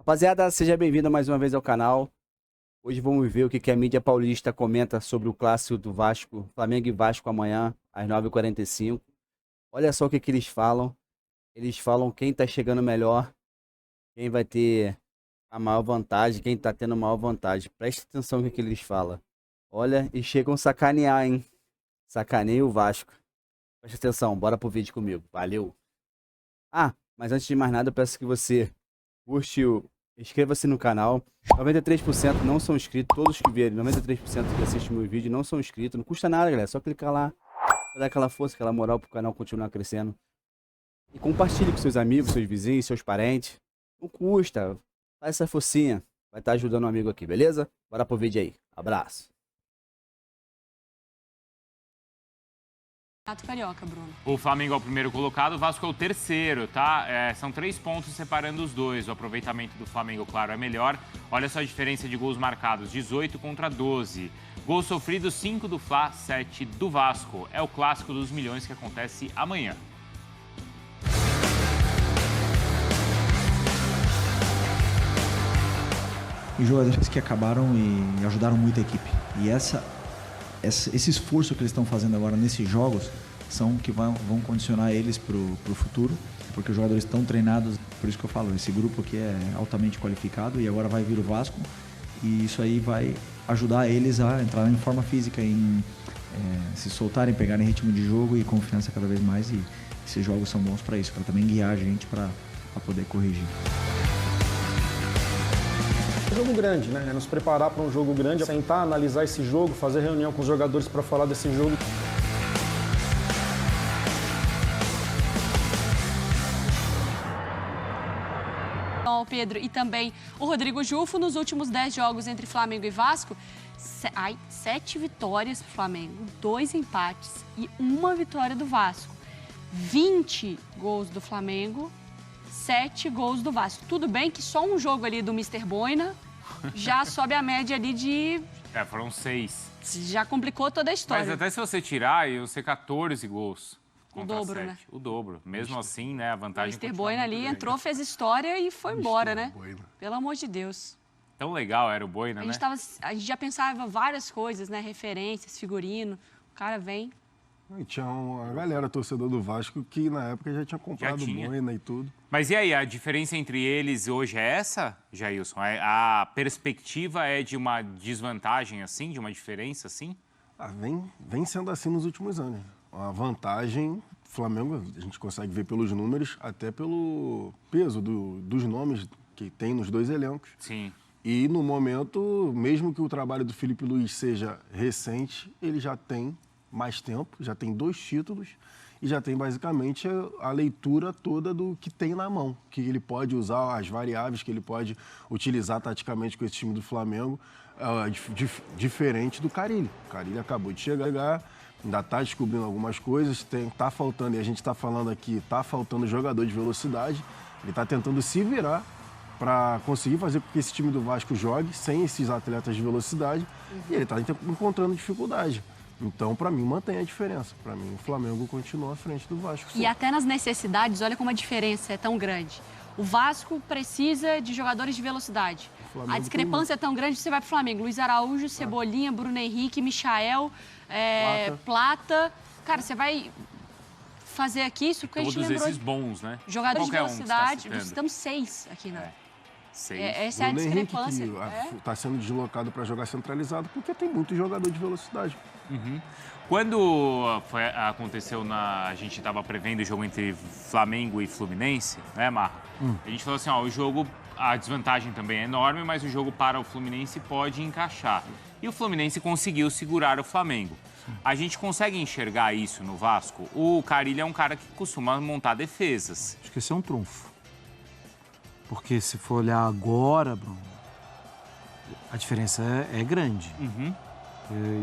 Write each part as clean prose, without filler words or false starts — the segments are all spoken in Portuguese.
Rapaziada, seja bem-vindo mais uma vez ao canal. Hoje vamos ver o que a mídia paulista comenta sobre o clássico do Vasco, Flamengo e Vasco amanhã, às 9h45. Olha só o que eles falam. Eles falam quem tá chegando melhor, quem vai ter a maior vantagem, quem tá tendo a maior vantagem. Preste atenção no que eles falam. Olha, e chegam a sacanear, hein? Sacaneia o Vasco. Preste atenção, bora pro vídeo comigo. Valeu! Ah, mas antes de mais nada, eu peço que você curte inscreva-se no canal. 93% não são inscritos, todos que verem, 93% que assistem meu vídeo não são inscritos. Não custa nada, galera, é só clicar lá, pra dar aquela força, aquela moral pro canal continuar crescendo. E compartilhe com seus amigos, seus vizinhos, seus parentes. Não custa, faz essa forcinha, vai estar ajudando um amigo aqui, beleza? Bora pro vídeo aí, abraço. Carioca, Bruno. O Flamengo é o primeiro colocado, o Vasco é o terceiro, tá? São 3 pontos separando os dois. O aproveitamento do Flamengo, claro, é melhor. Olha só a diferença de gols marcados, 18 contra 12. Gols sofridos, 5 do Fla, 7 do Vasco. É o clássico dos milhões que acontece amanhã. E jogadores que acabaram e ajudaram muito a equipe. E esse esforço que eles estão fazendo agora nesses jogos são que vão condicionar eles para o futuro, porque os jogadores estão treinados. Por isso que eu falo, esse grupo aqui é altamente qualificado e agora vai vir o Vasco, e isso aí vai ajudar eles a entrar em forma física, em se soltarem, pegarem ritmo de jogo e confiança cada vez mais, e esses jogos são bons para isso, para também guiar a gente para poder corrigir. Jogo grande, né? É nos preparar para um jogo grande, sentar, analisar esse jogo, fazer reunião com os jogadores para falar desse jogo. Bom, Pedro, e também o Rodrigo Jufo, nos últimos 10 jogos entre Flamengo e Vasco, 7 vitórias pro Flamengo, 2 empates e 1 vitória do Vasco. 20 gols do Flamengo, 7 gols do Vasco. Tudo bem que só um jogo ali do Mr. Boina já sobe a média ali de... Foram 6. Já complicou toda a história. Mas até se você tirar, iam ser 14 gols. O dobro, 7. né? O dobro. Mesmo assim, né, a vantagem... O Mr. Boina ali entrou, fez história e foi embora, né? Pelo amor de Deus. Tão legal era o Boina, né? A gente já pensava várias coisas, né? Referências, figurino. O cara vem... E tinha uma galera torcedor do Vasco que na época já tinha comprado Boina e tudo. Mas e aí, a diferença entre eles hoje é essa, Jailson? A perspectiva é de uma desvantagem assim, de uma diferença assim? Vem sendo assim nos últimos anos. A vantagem, Flamengo, a gente consegue ver pelos números, até pelo peso dos nomes que tem nos dois elencos. Sim. E no momento, mesmo que o trabalho do Felipe Luiz seja recente, ele já tem mais tempo, já tem 2 títulos e já tem basicamente a leitura toda do que tem na mão, que ele pode usar, as variáveis que ele pode utilizar taticamente com esse time do Flamengo, diferente do Carille. O Carille acabou de chegar, ainda está descobrindo algumas coisas, tá faltando, e a gente está falando aqui, está faltando jogador de velocidade, ele está tentando se virar para conseguir fazer com que esse time do Vasco jogue sem esses atletas de velocidade, e ele está encontrando dificuldade. Então, para mim, mantém a diferença. Para mim, o Flamengo continua à frente do Vasco. Sim. E até nas necessidades, olha como a diferença é tão grande. O Vasco precisa de jogadores de velocidade. A discrepância é tão grande que você vai para o Flamengo. Luiz Araújo, Cebolinha, Bruno Henrique, Michael, Plata. Cara, você vai fazer aqui isso porque a gente lembrou... Todos esses bons, né? Jogadores de velocidade. Estamos 6 aqui, né? 6. Essa é a discrepância. Bruno Henrique está sendo deslocado para jogar centralizado porque tem muito jogador de velocidade. Uhum. Quando aconteceu a gente estava prevendo o jogo entre Flamengo e Fluminense, né, Marra? A gente falou assim, o jogo, a desvantagem também é enorme, mas o jogo para o Fluminense pode encaixar. E o Fluminense conseguiu segurar o Flamengo. A gente consegue enxergar isso no Vasco? O Carille é um cara que costuma montar defesas. Acho que esse é um trunfo. Porque se for olhar agora, Bruno, a diferença é grande. Uhum.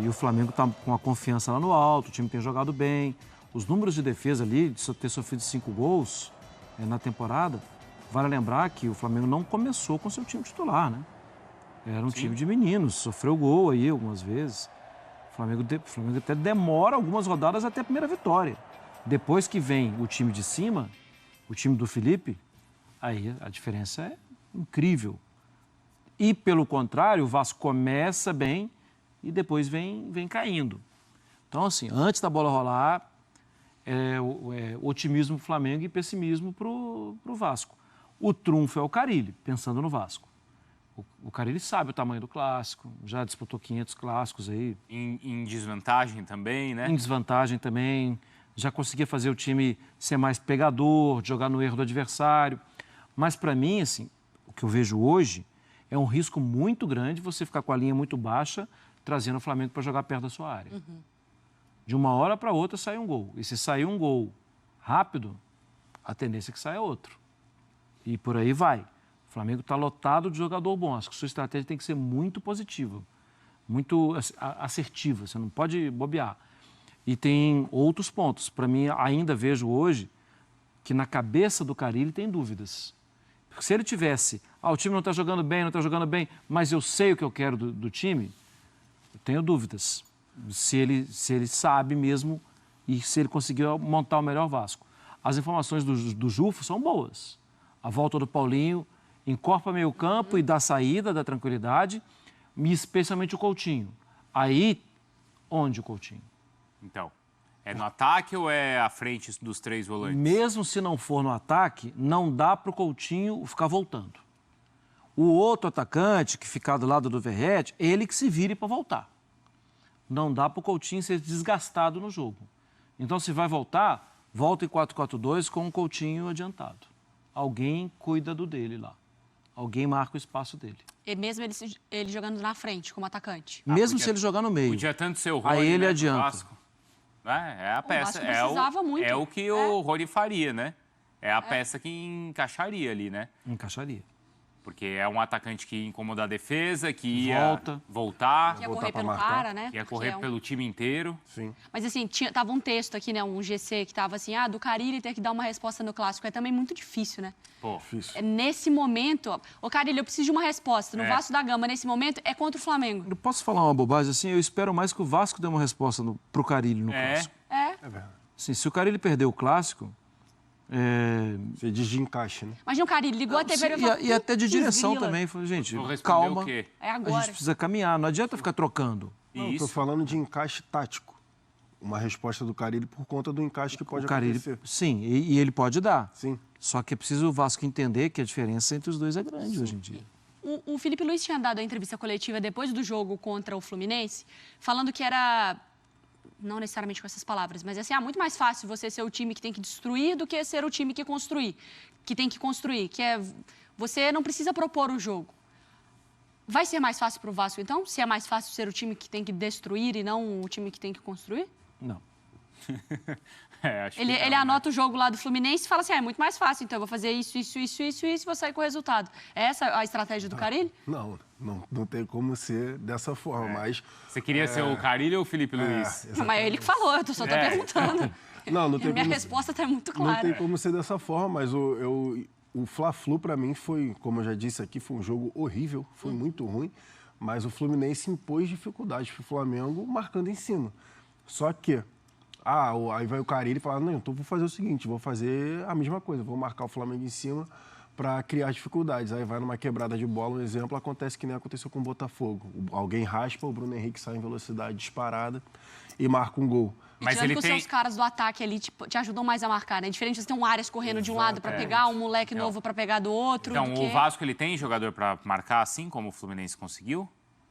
E o Flamengo está com a confiança lá no alto, o time tem jogado bem. Os números de defesa ali, de ter sofrido 5 gols na temporada, vale lembrar que o Flamengo não começou com seu time titular, né? Era um time de meninos, sofreu gol aí algumas vezes. O Flamengo até demora algumas rodadas até a primeira vitória. Depois que vem o time de cima, o time do Felipe, aí a diferença incrível. E, pelo contrário, o Vasco começa bem e depois vem caindo. Então, assim, antes da bola rolar, otimismo pro Flamengo e pessimismo pro Vasco. O trunfo é o Carille, pensando no Vasco. O Carille sabe o tamanho do clássico, já disputou 500 clássicos aí. Em desvantagem também, né? Em desvantagem também, já conseguia fazer o time ser mais pegador, jogar no erro do adversário. Mas, para mim, assim, o que eu vejo hoje é um risco muito grande você ficar com a linha muito baixa, trazendo o Flamengo para jogar perto da sua área. De uma hora para outra sai um gol. E se sair um gol rápido, a tendência é que saia outro. E por aí vai. O Flamengo está lotado de jogador bom. Acho que sua estratégia tem que ser muito positiva, muito assertiva. Você não pode bobear. E tem outros pontos. Para mim, ainda vejo hoje que na cabeça do Carille tem dúvidas. Porque se ele tivesse, o time não está jogando bem, não está jogando bem, mas eu sei o que eu quero do time, eu tenho dúvidas. Se ele sabe mesmo e se ele conseguiu montar o melhor Vasco. As informações do Jufo são boas. A volta do Paulinho encorpa meio campo e dá saída, dá tranquilidade, e especialmente o Coutinho. Aí, onde o Coutinho? Então, é no ataque ou é à frente dos 3 volantes? Mesmo se não for no ataque, não dá para o Coutinho ficar voltando. O outro atacante, que ficar do lado do Verratti, ele que se vire para voltar. Não dá para o Coutinho ser desgastado no jogo. Então, se vai voltar, volta em 4-4-2 com o Coutinho adiantado. Alguém cuida do dele lá. Alguém marca o espaço dele. E mesmo ele jogando na frente, como atacante. Mesmo se ele jogar no meio. Podia tanto ser o Rony, Aí ele né, adianta. Vasco. É a peça. Vasco precisava muito. É o que o Rony faria, né? É a peça que encaixaria ali, né? Encaixaria. Porque é um atacante que ia incomodar a defesa, que ia voltar, Que ia correr voltar pra pelo marcar. cara, né? que ia Porque correr pelo time inteiro. Sim. Mas assim, tava um texto aqui, né? Um GC que tava assim, do Carille ter que dar uma resposta no clássico. É também muito difícil, né? Pô, Difícil. Nesse momento, Carille, eu preciso de uma resposta. No Vasco da Gama, nesse momento, é contra o Flamengo. Eu posso falar uma bobagem assim? Eu espero mais que o Vasco dê uma resposta pro Carille no clássico. É. É verdade. Assim, se o Carille perder o clássico... Você diz de encaixe, né? Imagina o Carille, ligou a TV e falou... E até de "Putz, direção grila." também. Falei, gente, vou responder calma. o quê? É A agora. gente precisa caminhar, não adianta ficar trocando. Não, estou falando de encaixe tático. Uma resposta do Carille por conta do encaixe que pode O Carille, acontecer. sim, e ele pode dar. Sim. Só que é preciso o Vasco entender que a diferença entre os dois é grande hoje em dia. O Felipe Luiz tinha dado a entrevista coletiva depois do jogo contra o Fluminense, falando que era, não necessariamente com essas palavras, mas assim, muito mais fácil você ser o time que tem que destruir do que ser o time que tem que construir, você não precisa propor o jogo. Vai ser mais fácil para o Vasco, então? Se é mais fácil ser o time que tem que destruir e não o time que tem que construir? Não. Acho que Ele não, anota o jogo lá do Fluminense e fala assim, é muito mais fácil, então eu vou fazer isso e vou sair com o resultado. É essa a estratégia do Carille? Não tem como ser dessa forma, mas... Você queria ser o Carille ou o Felipe Luiz? Não, mas é ele que falou, eu só estou perguntando. Não tem Minha como... resposta está muito Não clara. tem como ser dessa forma, mas o Fla-Flu, para mim, foi, como eu já disse aqui, foi um jogo horrível, foi muito ruim, mas o Fluminense impôs dificuldades para o Flamengo, marcando em cima. Só que, aí vai o Carille e fala, não, então vou fazer o seguinte, vou fazer a mesma coisa, vou marcar o Flamengo em cima para criar dificuldades. Aí vai numa quebrada de bola, um exemplo, acontece que nem aconteceu com o Botafogo. Alguém raspa, o Bruno Henrique sai em velocidade disparada e marca um gol. Mas Tirando ele que tem... os seus caras do ataque ali te ajudam mais a marcar, né? Diferente de você ter um Arias correndo de um lado para pegar, um moleque novo para pegar do outro. Então, o Vasco, ele tem jogador para marcar assim, como o Fluminense conseguiu?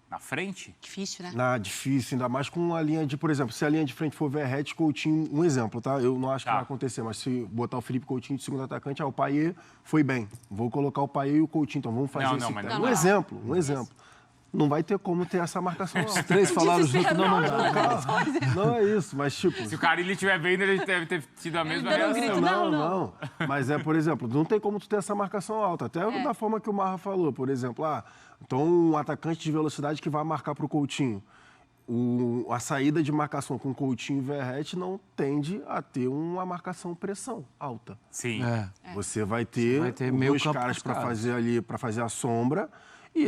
Na frente? Difícil, né? Difícil, ainda mais com a linha de, por exemplo, se a linha de frente for Verratti, Coutinho, um exemplo, tá? Eu não acho que vai acontecer, mas se botar o Felipe Coutinho de segundo atacante, o Payet foi bem. Vou colocar o Payet e o Coutinho, então vamos fazer esse teste. Um exemplo. Não vai ter como ter essa marcação. Os três falaram junto, não dá. Não é isso, mas tipo... Se o Carille estiver vendo, ele deve ter tido a mesma reação. Não. Mas por exemplo, não tem como tu ter essa marcação alta. Até da forma que o Marra falou, por exemplo, então um atacante de velocidade que vai marcar para o Coutinho. A saída de marcação com Coutinho e Verratti não tende a ter uma marcação pressão alta. Sim. Você vai ter dois caras para fazer ali, para fazer a sombra e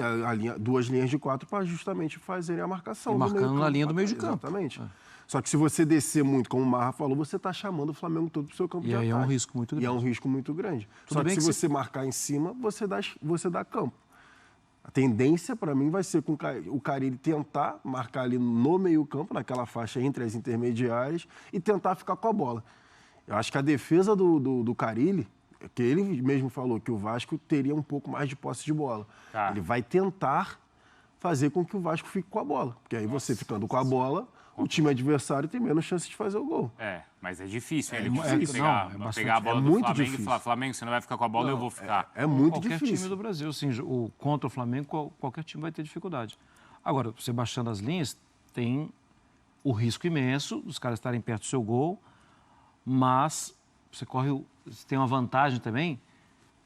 duas linhas de 4 para justamente fazerem a marcação. E marcando na linha do meio de campo. Exatamente. Só que se você descer muito, como o Marra falou, você está chamando o Flamengo todo para o seu campo de ataque. E aí é um risco muito grande. E é um risco muito grande. Tudo Só bem que se que você marcar em cima, você dá campo. A tendência, para mim, vai ser com o Carille tentar marcar ali no meio-campo, naquela faixa entre as intermediárias, e tentar ficar com a bola. Eu acho que a defesa do Carille, que ele mesmo falou que o Vasco teria um pouco mais de posse de bola. Tá. Ele vai tentar fazer com que o Vasco fique com a bola. Porque aí você ficando com a bola, o time adversário tem menos chance de fazer o gol. Mas é difícil. Ele difícil. pegar a bola do muito Flamengo difícil. e falar, Flamengo, você não vai ficar com a bola, eu vou ficar. É muito Qualquer difícil. time do Brasil, assim, contra o Flamengo, qualquer time vai ter dificuldade. Agora, você baixando as linhas, tem o risco imenso dos caras estarem perto do seu gol, mas você tem uma vantagem também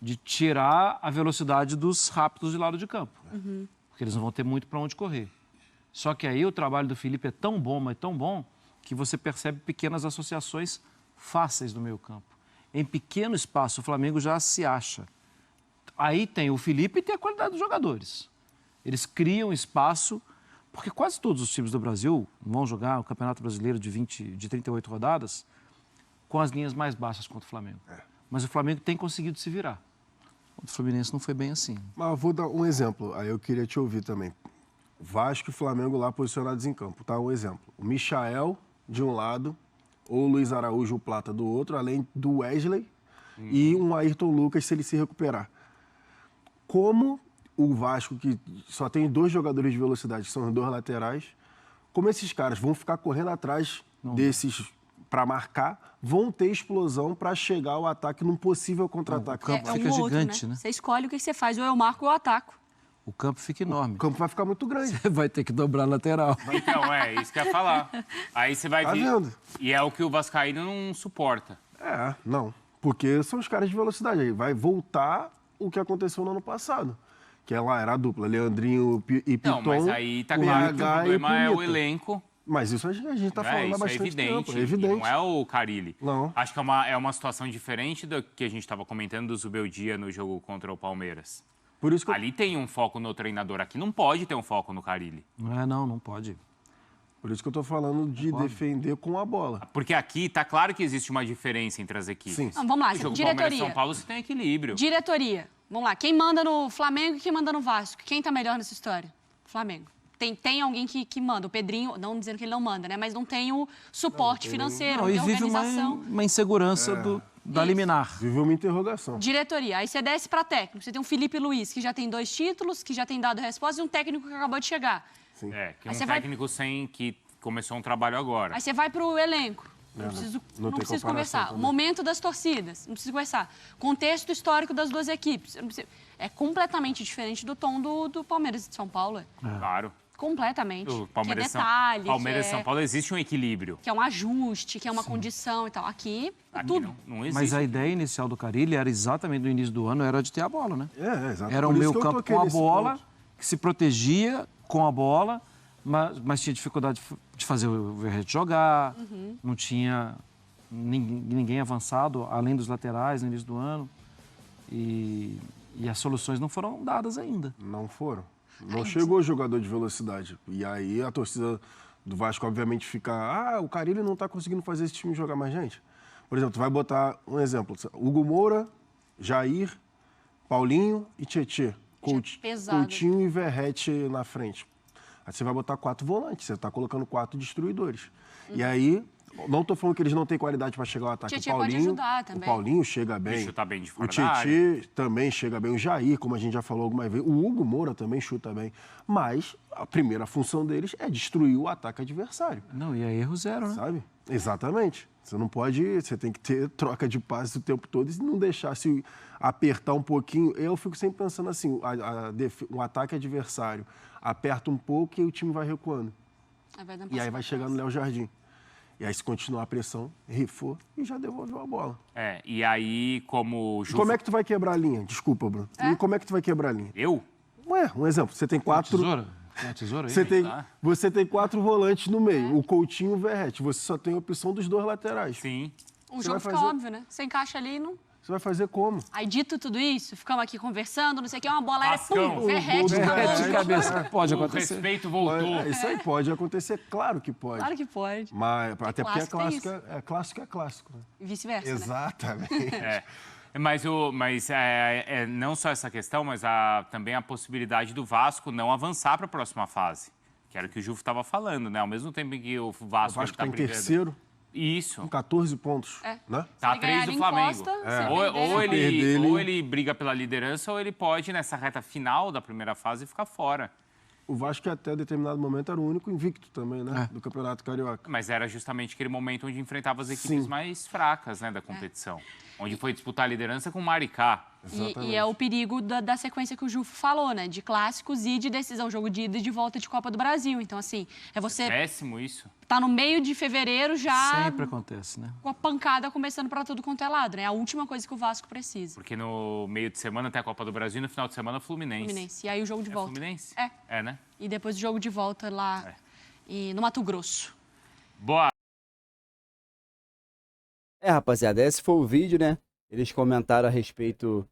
de tirar a velocidade dos rápidos de lado de campo. Porque eles não vão ter muito para onde correr. Só que aí o trabalho do Felipe é tão bom, mas tão bom, que você percebe pequenas associações fáceis no meio campo. Em pequeno espaço, o Flamengo já se acha. Aí tem o Felipe e tem a qualidade dos jogadores. Eles criam espaço, porque quase todos os times do Brasil vão jogar o Campeonato Brasileiro de 38 rodadas com as linhas mais baixas contra o Flamengo. Mas o Flamengo tem conseguido se virar. O Fluminense não foi bem assim. Mas eu vou dar um exemplo, aí eu queria te ouvir também. Vasco e Flamengo lá posicionados em campo, tá? Um exemplo. O Michael, de um lado, ou o Luiz Araújo, o Plata, do outro, além do Wesley e um Ayrton Lucas, se ele se recuperar. Como o Vasco, que só tem 2 jogadores de velocidade, que são os 2 laterais, como esses caras vão ficar correndo atrás desses para marcar, vão ter explosão para chegar ao ataque num possível contra-ataque. O campo É fica um ou outro, gigante, né? Você escolhe o que você faz, ou eu marco ou eu ataco. O campo fica enorme. O campo vai ficar muito grande. Você vai ter que dobrar a lateral. Então, isso que eu ia falar. Aí você vai Tá vir... vendo? E é o que o Vascaíno não suporta. Não. Porque são os caras de velocidade. Aí vai voltar o que aconteceu no ano passado. Que lá era a dupla, Leandrinho e Piton. Não, mas aí tá claro que o problema é o elenco. Mas isso a gente está falando há Isso bastante é evidente, tempo. É evidente. Não é o Carille. Não. Acho que é uma situação diferente do que a gente estava comentando do Zubeldia no jogo contra o Palmeiras. Por isso que Ali tem um foco no treinador. Aqui não pode ter um foco no Carille. Não pode. Por isso que eu estou falando de defender com a bola. Porque aqui tá claro que existe uma diferença entre as equipes. Sim. Não, vamos lá, No jogo diretoria. Palmeiras-São Paulo você tem equilíbrio. Diretoria. Vamos lá, quem manda no Flamengo e quem manda no Vasco? Quem tá melhor nessa história? Flamengo. Tem alguém que manda. O Pedrinho, não dizendo que ele não manda, né? Mas não tem o suporte financeiro, não e tem vive organização. uma insegurança da liminar. Vive uma interrogação. Diretoria. Aí você desce para técnico. Você tem um Felipe Luiz, que já tem 2 títulos, que já tem dado resposta, e um técnico que acabou de chegar. Sim. Que é Aí um você vai- técnico que começou um trabalho agora. Aí você vai para o elenco. Não tem preciso comparação conversar. também. O momento das torcidas. Não preciso conversar. Contexto histórico das 2 equipes. Eu não preciso- É completamente diferente do tom do Palmeiras e de São Paulo. Claro. Completamente. O Que é Palmeiras detalhe, Palmeiras e que é, São Paulo existe um equilíbrio. que é um ajuste, que é uma condição e tal. Aqui, é Aqui tudo. não existe. Mas a ideia inicial do Carille era exatamente no início do ano, era de ter a bola, né? Exato. Era um Por isso meio que eu campo toquei com a nesse bola, ponto. que se protegia com a bola, mas tinha dificuldade de fazer o Verrete jogar, não tinha ninguém avançado, além dos laterais no início do ano. E as soluções não foram dadas ainda. Não foram. Não chegou jogador de velocidade. E aí a torcida do Vasco, obviamente, fica... o Carille não está conseguindo fazer esse time jogar mais gente. Por exemplo, tu vai botar um exemplo. Hugo Moura, Jair, Paulinho e Tietê. pesado. Coutinho e Verrete na frente. Aí você vai botar 4 volantes. Você está colocando 4 destruidores. E aí... Não estou falando que eles não têm qualidade para chegar ao ataque. Tietê pode ajudar também. O Paulinho chega bem. Chuta bem de fora O da área. Tietê também chega bem. O Jair, como a gente já falou algumas vezes. O Hugo Moura também chuta bem. Mas a primeira função deles é destruir o ataque adversário. Não, e é erro zero, né? Sabe? Exatamente. Você não pode... Você tem que ter troca de passes o tempo todo e não deixar se apertar um pouquinho. Eu fico sempre pensando assim, o ataque adversário aperta um pouco e o time vai recuando. E aí vai chegando o Léo Jardim. E aí, se continuar a pressão, rifou e já devolveu a bola. E aí, como o E como é que tu vai quebrar a linha? Desculpa, Bruno. E como é que tu vai quebrar a linha? Eu? Um exemplo. Você tem 4... Tesoura? Tem uma tesoura aí? Você tem 4 volantes no meio. O Coutinho e o Verrete. Você só tem a opção dos 2 laterais. Sim. O Você jogo vai fica fazer- óbvio, né? Você encaixa ali e não... Você vai fazer como? Aí, dito tudo isso, ficamos aqui conversando, não sei o que, uma bola era Vascão. pum, verrete, O gol do acabou. Verrete. De cabeça, pode O acontecer. respeito voltou. Isso aí pode acontecer, claro que pode. Claro que pode. Mas, até porque clássico tem clássico é clássico. Né? E vice-versa, né? Exatamente. Mas não só essa questão, mas também a possibilidade do Vasco não avançar para a próxima fase. Que era o que o Jufo estava falando, né? Ao mesmo tempo em que o O Vasco Vasco tá está em brigando. terceiro, Isso. com 14 pontos. Né? Tá Se ele ganhar, 3 do ele Flamengo. encosta, se Ou perder, ele briga pela liderança, ou ele pode, nessa reta final da primeira fase, ficar fora. O Vasco até determinado momento era o único invicto também, né? Do Campeonato Carioca. Mas era justamente aquele momento onde enfrentava as equipes Sim. mais fracas, né, da competição. Onde foi disputar a liderança com o Maricá. E é o perigo da sequência que o Jufo falou, né? De clássicos e de decisão, jogo de ida e de volta de Copa do Brasil. Então, assim, é você Péssimo isso. tá no meio de fevereiro já Sempre acontece, né? com a pancada começando pra tudo quanto é lado, né? É a última coisa que o Vasco precisa. Porque no meio de semana tem a Copa do Brasil e no final de semana Fluminense. Fluminense. E aí o jogo de É volta. Fluminense? É. É, né? E depois o jogo de volta lá no Mato Grosso. Boa. Rapaziada, esse foi o vídeo, né? Eles comentaram a respeito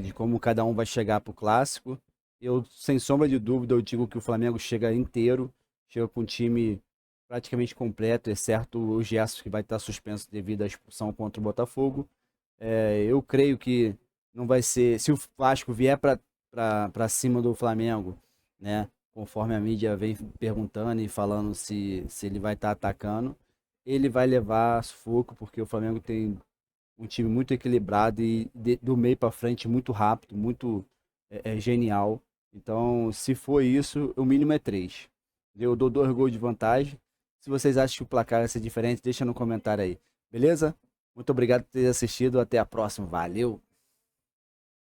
de como cada um vai chegar pro clássico. Eu, sem sombra de dúvida, eu digo que o Flamengo chega inteiro, chega com um time praticamente completo, exceto o Gerson, que vai estar suspenso devido à expulsão contra o Botafogo. Eu creio que não vai ser... Se o Vasco vier para cima do Flamengo, né? Conforme a mídia vem perguntando e falando se ele vai estar atacando, ele vai levar sufoco, porque o Flamengo tem um time muito equilibrado e do meio para frente muito rápido, muito genial. Então, se for isso, o mínimo é 3. Eu dou 2 gols de vantagem. Se vocês acham que o placar vai ser diferente, deixa no comentário aí. Beleza? Muito obrigado por ter assistido. Até a próxima. Valeu!